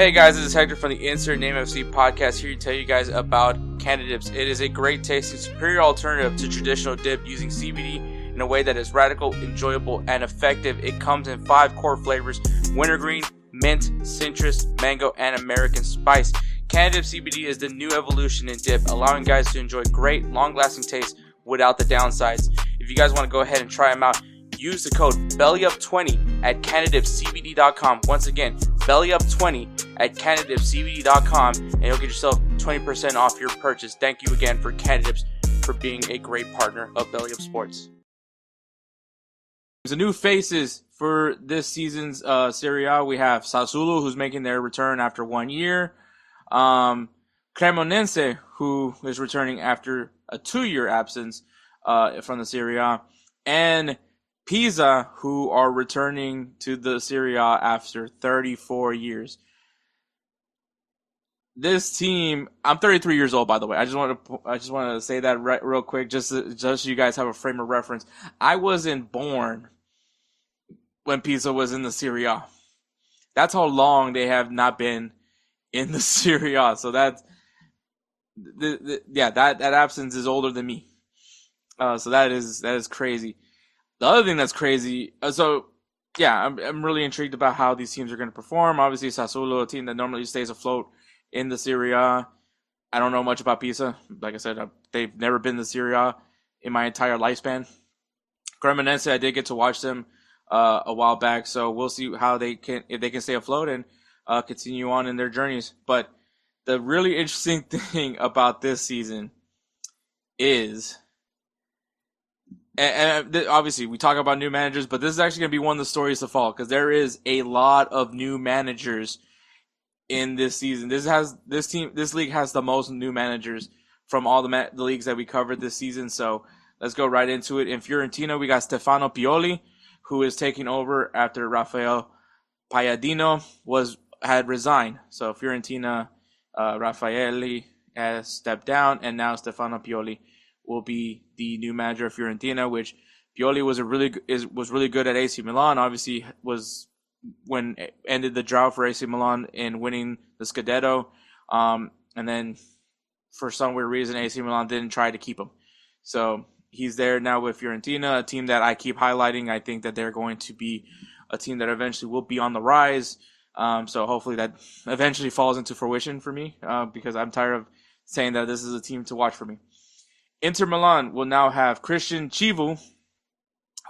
Hey guys, this is Hector from the Insert Name FC podcast, here to tell you guys about Canadips. It is a great tasting, superior alternative to traditional dip using CBD in a way that is radical, enjoyable, and effective. It comes in 5 core flavors: wintergreen, mint, citrus, mango, and American spice. Canadips CBD is the new evolution in dip, allowing guys to enjoy great, long-lasting taste without the downsides. If you guys want to go ahead and try them out, use the code BELLYUP20 at CanadipsCBD.com. Once again, BELLYUP20 at CanadipsCBD.com, and you'll get yourself 20% off your purchase. Thank you again for Canadips for being a great partner of Belly Up Sports. There's new faces for this season's Serie A. We have Sassuolo, who's making their return after 1 year. Cremonense, who is returning after a 2-year absence from the Serie A. And Pisa, who are returning to the Serie A after 34 years. This team, I'm 33 years old, by the way. I just want to say that real quick, just so you guys have a frame of reference. I wasn't born when Pisa was in the Serie A. That's how long they have not been in the Serie A. So that absence is older than me. So that is crazy. The other thing that's crazy, I'm really intrigued about how these teams are going to perform. Obviously, Sassuolo, a team that normally stays afloat in the Serie A. I don't know much about Pisa. Like I said, they've never been in the Serie A in my entire lifespan. Cremonense, I did get to watch them a while back, so we'll see if they can stay afloat and continue on in their journeys. But the really interesting thing about this season is, and obviously we talk about new managers, but this is actually going to be one of the stories to follow because there is a lot of new managers in this season. This league has the most new managers from all the leagues that we covered this season. So let's go right into it. In Fiorentina, we got Stefano Pioli, who is taking over after Rafael Palladino had resigned. So Fiorentina, Raffaele has stepped down, and now Stefano Pioli will be the new manager of Fiorentina, which Pioli was really good at AC Milan. Obviously, was when it ended the drought for AC Milan in winning the Scudetto, and then for some weird reason AC Milan didn't try to keep him. So he's there now with Fiorentina, a team that I keep highlighting. I think that they're going to be a team that eventually will be on the rise. So hopefully that eventually falls into fruition for me, because I'm tired of saying that this is a team to watch for me. Inter Milan will now have Christian Pulisic,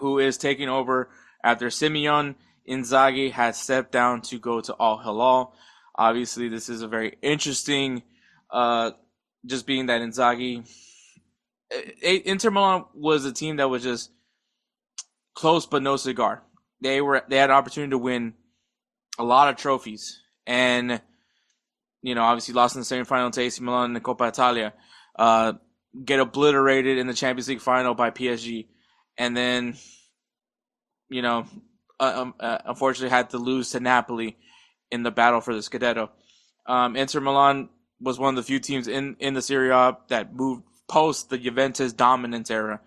who is taking over after Simone Inzaghi has stepped down to go to Al Hilal. Obviously, this is a very interesting, just being that Inzaghi. Inter Milan was a team that was just close but no cigar. They had an opportunity to win a lot of trophies, and obviously lost in the semifinal to AC Milan in the Coppa Italia. Get obliterated in the Champions League final by PSG, and then, unfortunately had to lose to Napoli in the battle for the Scudetto. Inter Milan was one of the few teams in the Serie A that moved post the Juventus dominance era,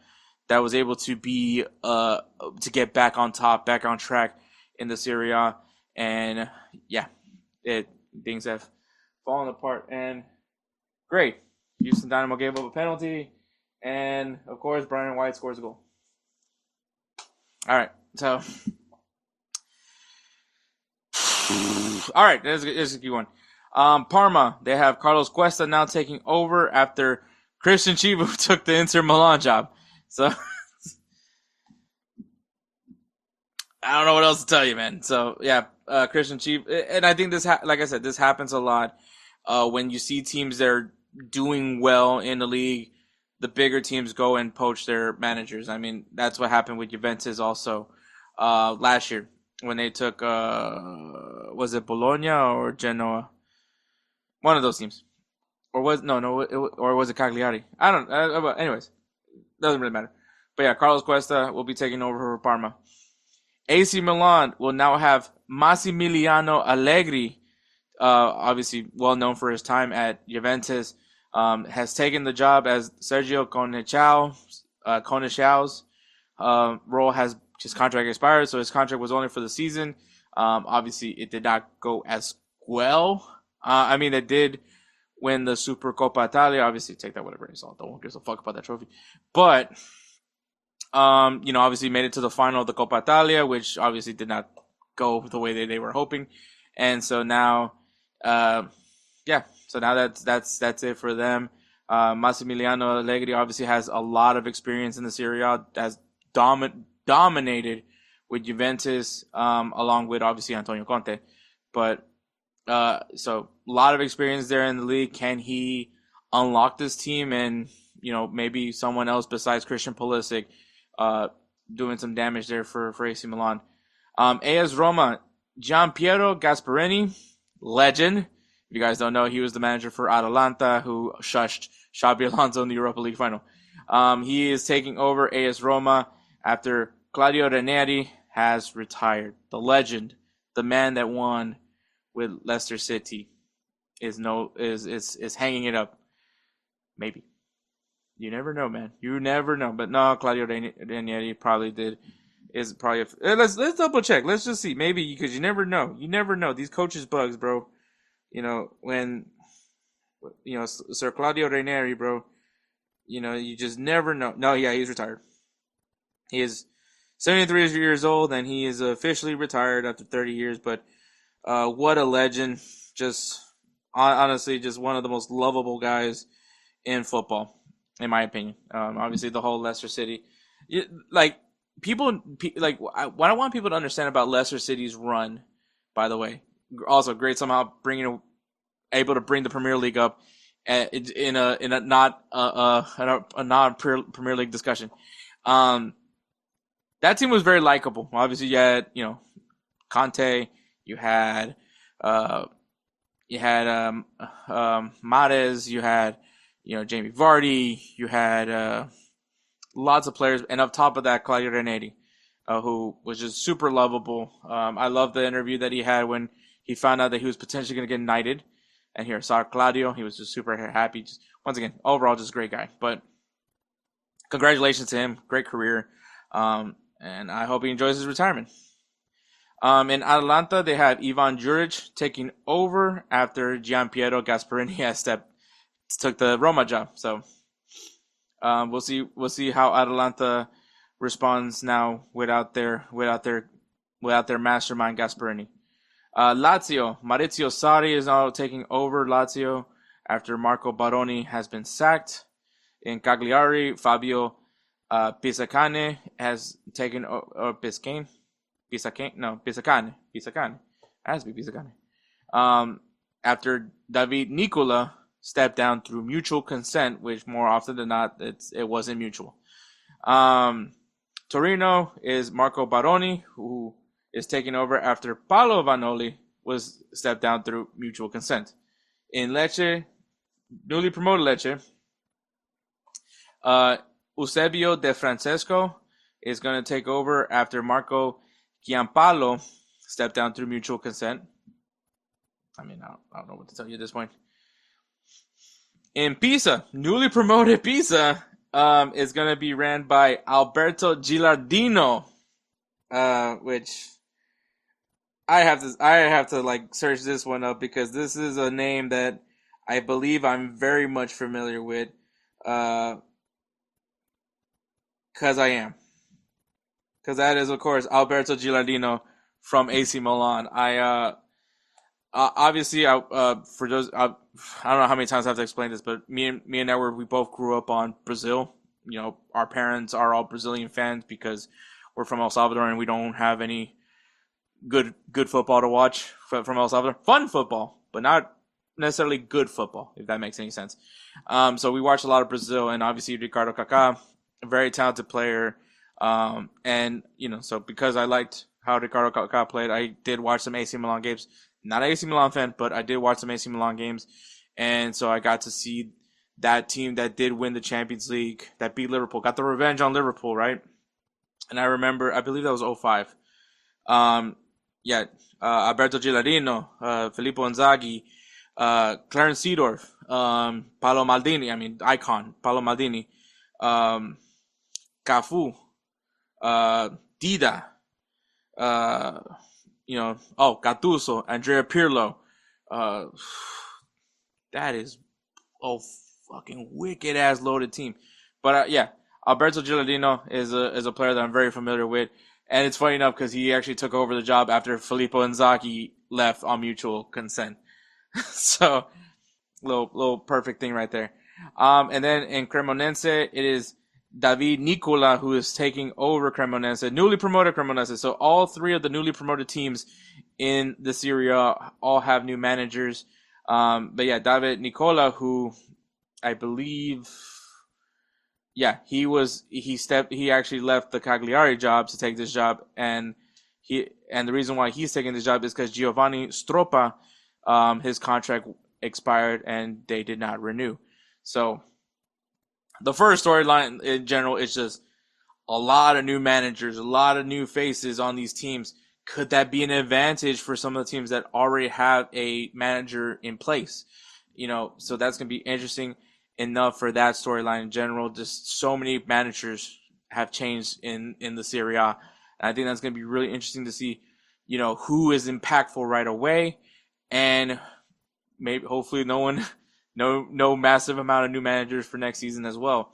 that was able to be to get back on top, back on track in the Serie A, and things have fallen apart. And great. Houston Dynamo gave up a penalty, and of course, Brian White scores a goal. All right, so there's a key one. Parma, they have Carlos Cuesta now taking over after Christian Pulisic took the Inter Milan job. So I don't know what else to tell you, man. So Christian Pulisic, and I think this, like I said, this happens a lot when you see teams that are doing well in the league. The bigger teams go and poach their managers. I mean, that's what happened with Juventus also last year when they took was it Bologna or Genoa? One of those teams, or was it Cagliari? I don't know. Anyways, doesn't really matter. But yeah, Carlos Cuesta will be taking over for Parma. AC Milan will now have Massimiliano Allegri, obviously well known for his time at Juventus. Has taken the job as Sergio Coneicao's role. Has his contract expired, so his contract was only for the season. Obviously, it did not go as well. I mean, they did win the Supercoppa Italia. Obviously, take that whatever it's all. No one gives a fuck about that trophy. But obviously made it to the final of the Coppa Italia, which obviously did not go the way they were hoping. And so now, so now that's it for them. Massimiliano Allegri obviously has a lot of experience in the Serie A, has dominated with Juventus, along with obviously Antonio Conte. But so a lot of experience there in the league. Can he unlock this team and maybe someone else besides Christian Pulisic doing some damage there for AC Milan? AS Roma, Gianpiero Gasperini, legend. If you guys don't know, he was the manager for Atalanta, who shushed Xabi Alonso in the Europa League final. He is taking over AS Roma after Claudio Ranieri has retired. The legend, the man that won with Leicester City, is hanging it up. Maybe. You never know, man. You never know. But no, Claudio Ranieri probably did. Let's double check. Let's just see. Maybe, because you never know. You never know. These coaches bugs, bro. When Sir Claudio Ranieri, bro, you just never know. No, yeah, he's retired. He is 73 years old, and he is officially retired after 30 years. But what a legend. Just, honestly, just one of the most lovable guys in football, in my opinion. Obviously, the whole Leicester City. What I want people to understand about Leicester City's run, by the way, also great somehow able to bring the Premier League up in a non Premier League discussion. That team was very likable. Obviously, you had Conte, you had Mahrez, you had Jamie Vardy, you had lots of players, and up top of that, Claudio Ranieri, who was just super lovable. I love the interview that he had when he found out that he was potentially going to get knighted, and here saw Claudio. He was just super happy. Just, once again, overall, just a great guy. But congratulations to him, great career, and I hope he enjoys his retirement. In Atalanta, they have Ivan Juric taking over after Gianpiero Gasperini took the Roma job. So we'll see how Atalanta responds now without their mastermind Gasperini. Lazio, Maurizio Sarri is now taking over Lazio after Marco Baroni has been sacked. In Cagliari, Fabio Pisacane has taken over. Pisacane. It has to be Pisacane. After David Nicola stepped down through mutual consent, which more often than not, it wasn't mutual. Torino is Marco Baroni, who is taking over after Paolo Vanoli was stepped down through mutual consent. In Lecce, newly promoted Lecce, Eusebio De Francesco is going to take over after Marco Giampaolo stepped down through mutual consent. I mean, I don't know what to tell you at this point. In Pisa, newly promoted Pisa is going to be ran by Alberto Gilardino, which I have to like search this one up because this is a name that I believe I'm very much familiar with, because that is, of course, Alberto Gilardino from AC Milan. Obviously, for those, I don't know how many times I have to explain this, but me and Edward, we both grew up on Brazil. Our parents are all Brazilian fans because we're from El Salvador and we don't have any good football to watch from El Salvador. Fun football, but not necessarily good football, if that makes any sense. So we watch a lot of Brazil, and obviously Ricardo Kaká, a very talented player. And so because I liked how Ricardo Kaká played, I did watch some AC Milan games. Not an AC Milan fan, but I did watch some AC Milan games. And so I got to see that team that did win the Champions League, that beat Liverpool, got the revenge on Liverpool, right? And I remember, I believe that was 2005. Alberto Gilardino, Filippo Inzaghi, Clarence Seedorf, Paolo Maldini, icon, Paolo Maldini, Cafu, Dida, Gattuso, Andrea Pirlo, Uh, that is a fucking wicked ass loaded team. But yeah, Alberto Gilardino is a player that I'm very familiar with, and it's funny enough because he actually took over the job after Filippo Inzaghi left on mutual consent. So little perfect thing right there. And then in Cremonense, it is David Nicola who is taking over Cremonense, newly promoted Cremonense. So all three of the newly promoted teams in the Serie A all have new managers. But yeah, David Nicola, who I believe, yeah, he actually left the Cagliari job to take this job, and the reason why he's taking this job is because Giovanni Stroppa, his contract expired and they did not renew. So the first storyline in general is just a lot of new managers, a lot of new faces on these teams. Could that be an advantage for some of the teams that already have a manager in place? So that's going to be interesting enough for that storyline in general. Just so many managers have changed in the Serie A. And I think that's going to be really interesting to see, who is impactful right away, and maybe hopefully no massive amount of new managers for next season as well.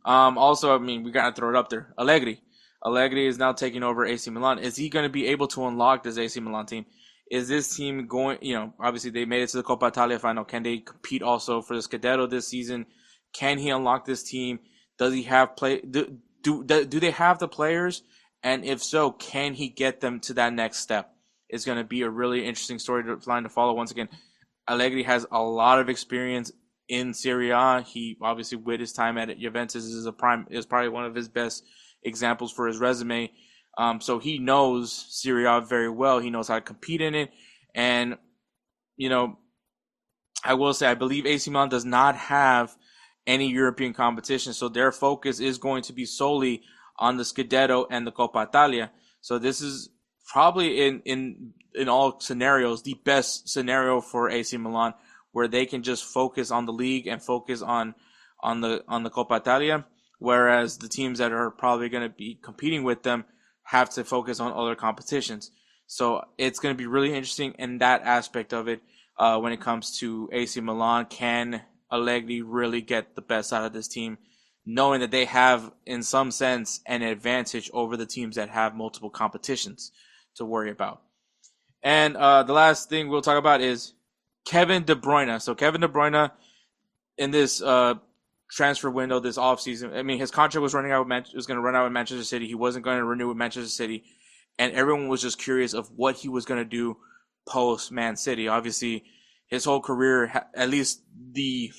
Also, I mean, we gotta throw it up there. Allegri is now taking over AC Milan. Is he going to be able to unlock this AC Milan team? Is this team going? Obviously they made it to the Coppa Italia final. Can they compete also for the Scudetto this season? Can he unlock this team? Does he have play? Do they have the players? And if so, can he get them to that next step? It's going to be a really interesting storyline to follow. Once again, Allegri has a lot of experience in Serie A. He obviously, with his time at Juventus, is probably one of his best examples for his resume. So he knows Serie A very well. He knows how to compete in it. And, I will say, I believe AC Milan does not have any European competition. So their focus is going to be solely on the Scudetto and the Coppa Italia. So this is probably in all scenarios the best scenario for AC Milan, where they can just focus on the league and focus on the Coppa Italia, whereas the teams that are probably going to be competing with them have to focus on other competitions. So it's going to be really interesting in that aspect of it. When it comes to AC Milan, can Allegri really get the best out of this team, knowing that they have, in some sense, an advantage over the teams that have multiple competitions to worry about? And the last thing we'll talk about is Kevin De Bruyne. So Kevin De Bruyne, in this transfer window this offseason, I mean, his contract was running out. Was going to run out with Manchester City. He wasn't going to renew with Manchester City, and everyone was just curious of what he was going to do post Man City. Obviously, his whole career, at least the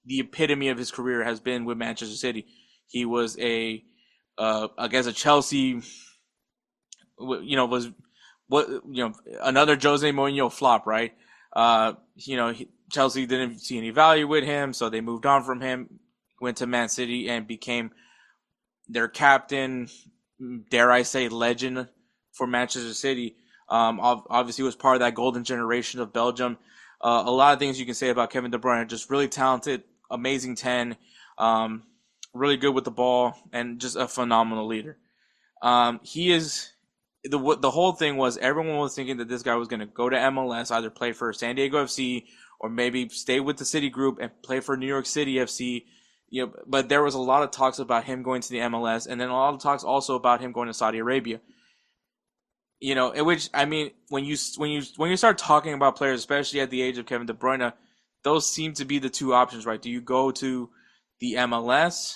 epitome of his career, has been with Manchester City. He was a Chelsea, was another Jose Mourinho flop, right? Chelsea didn't see any value with him, so they moved on from him, went to Man City, and became their captain, dare I say, legend for Manchester City. Obviously, was part of that golden generation of Belgium. A lot of things you can say about Kevin De Bruyne. Just really talented, amazing 10, really good with the ball, and just a phenomenal leader. He is... The whole thing was everyone was thinking that this guy was going to go to MLS, either play for San Diego FC or maybe stay with the City Group and play for New York City FC. But there was a lot of talks about him going to the MLS, and then a lot of talks also about him going to Saudi Arabia. In which, I mean, when you start talking about players, especially at the age of Kevin De Bruyne, those seem to be the two options, right? Do you go to the MLS,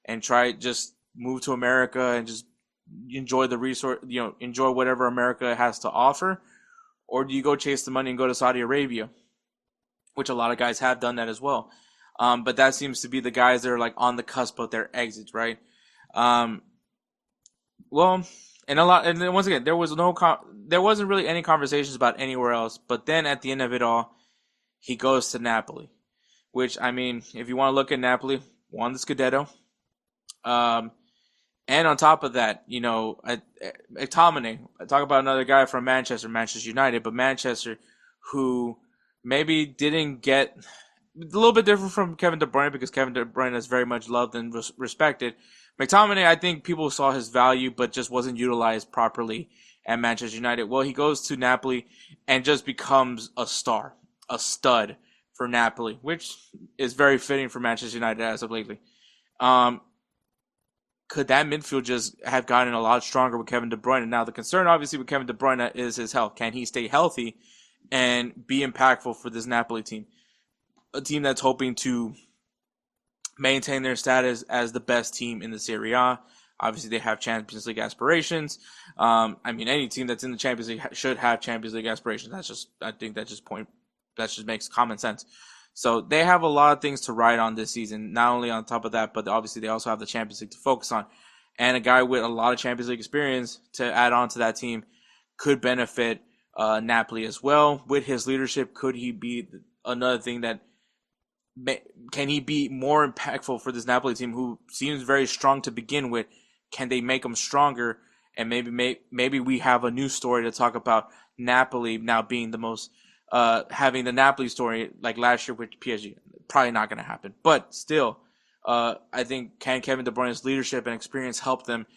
and try just move to America and just enjoy the resource, enjoy whatever America has to offer, or do you go chase the money and go to Saudi Arabia, which a lot of guys have done that as well. But that seems to be the guys that are like on the cusp of their exits, right? And then once again, there wasn't really any conversations about anywhere else. But then at the end of it all, he goes to Napoli, which, I mean, if you want to look at Napoli, won the Scudetto. And on top of that, McTominay, I talk about another guy from Manchester United, but Manchester, who maybe didn't get a little bit different from Kevin De Bruyne, because Kevin De Bruyne is very much loved and respected. McTominay, I think people saw his value, but just wasn't utilized properly at Manchester United. Well, he goes to Napoli and just becomes a star, a stud for Napoli, which is very fitting for Manchester United as of lately. Could that midfield just have gotten a lot stronger with Kevin De Bruyne? Now, the concern obviously with Kevin De Bruyne is his health. Can he stay healthy and be impactful for this Napoli team? A team that's hoping to maintain their status as the best team in the Serie A. Obviously, they have Champions League aspirations. Any team that's in the Champions League should have Champions League aspirations. I think that just makes common sense. So they have a lot of things to ride on this season. Not only on top of that, but obviously they also have the Champions League to focus on. And a guy with a lot of Champions League experience to add on to that team could benefit Napoli as well. With his leadership, could he be another thing that can he be more impactful for this Napoli team, who seems very strong to begin with? Can they make him stronger? And maybe we have a new story to talk about Napoli now being the most having the Napoli story like last year with PSG. Probably not going to happen, but still, I think can Kevin De Bruyne's leadership and experience help them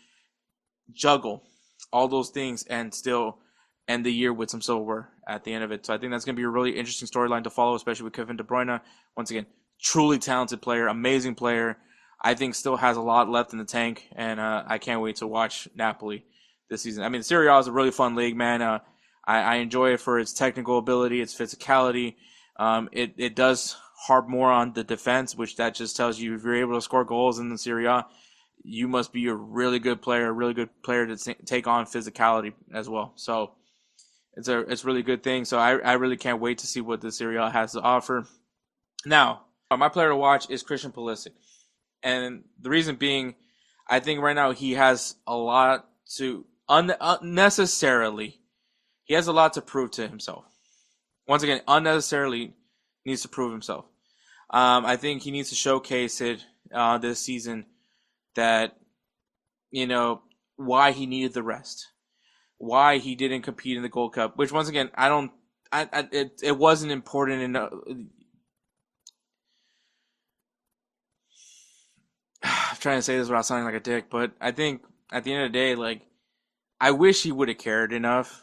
juggle all those things and still end the year with some silverware at the end of it. So I think that's going to be a really interesting storyline to follow, especially with Kevin De Bruyne. Once again, truly talented player, amazing player. I think still has a lot left in the tank, and I can't wait to watch Napoli this season. I mean, Serie A is a really fun league, man. I enjoy it for its technical ability, its physicality. It does harp more on the defense, which that just tells you if you're able to score goals in the Serie A, you must be a really good player to take on physicality as well. So it's a really good thing. So I really can't wait to see what the Serie A has to offer. Now, my player to watch is Christian Pulisic. And the reason being, I think right now he has a lot to unnecessarily. He has a lot to prove to himself. Once again, unnecessarily needs to prove himself. I think he needs to showcase it this season that, why he needed the rest. Why he didn't compete in the Gold Cup. Which, once again, it wasn't important enough. I'm trying to say this without sounding like a dick, but I think at the end of the day, I wish he would have cared enough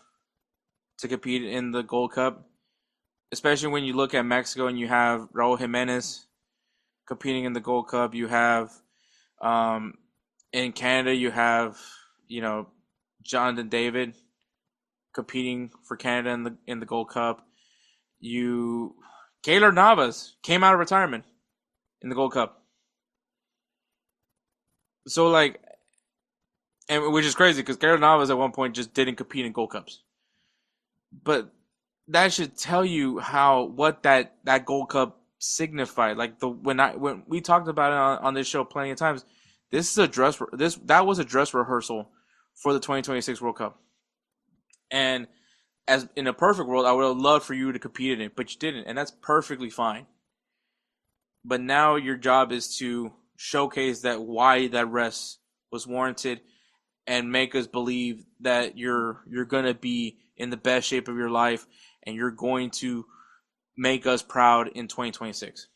to compete in the Gold Cup, especially when you look at Mexico and you have Raul Jimenez competing in the Gold Cup. You have in Canada, you have Jonathan David competing for Canada in the Gold Cup. Keylor Navas came out of retirement in the Gold Cup. So and which is crazy because Keylor Navas at one point just didn't compete in Gold Cups. But that should tell you what that Gold Cup signified. When we talked about it on this show plenty of times, that was a dress rehearsal for the 2026 World Cup. And as in a perfect world, I would have loved for you to compete in it, but you didn't, and that's perfectly fine. But now your job is to showcase why that rest was warranted and make us believe that you're gonna be in the best shape of your life and you're going to make us proud in 2026.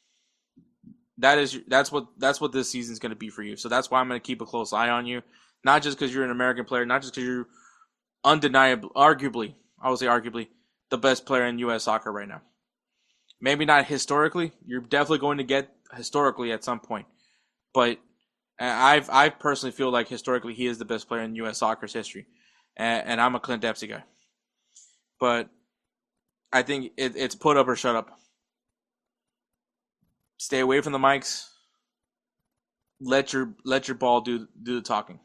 That's what this season's going to be for you. So that's why I'm going to keep a close eye on you, not just because you're an American player, not just because you're arguably the best player in U.S. soccer right now. Maybe not historically. You're definitely going to get historically at some point, but I personally feel like historically he is the best player in U.S. soccer's history, and I'm a Clint Dempsey guy. But I think it's put up or shut up. Stay away from the mics. Let your ball do the talking.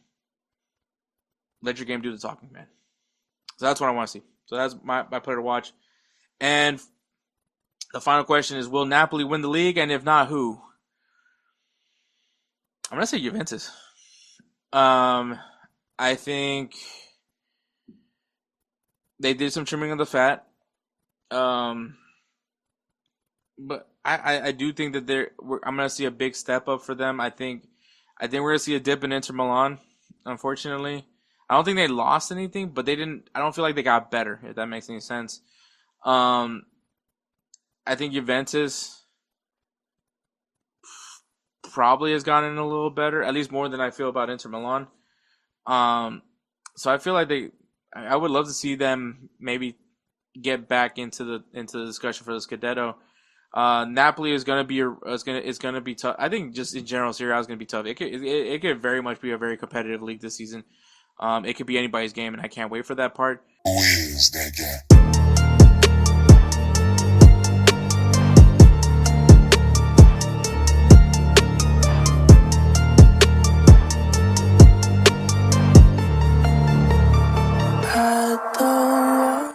Let your game do the talking, man. So that's what I want to see. So that's my player to watch. And the final question is, will Napoli win the league? And if not, who? I'm going to say Juventus. I think they did some trimming of the fat. But I do think that I'm going to see a big step up for them. I think we're going to see a dip in Inter Milan, unfortunately. I don't think they lost anything, but I don't feel like they got better, if that makes any sense. I think Juventus probably has gotten a little better, at least more than I feel about Inter Milan. So I feel like I would love to see them maybe get back into the discussion for the Scudetto. Napoli is gonna be is gonna be tough. I think just in general, Serie A is gonna be tough. It could very much be a very competitive league this season. It could be anybody's game, and I can't wait for that part. Who is that guy?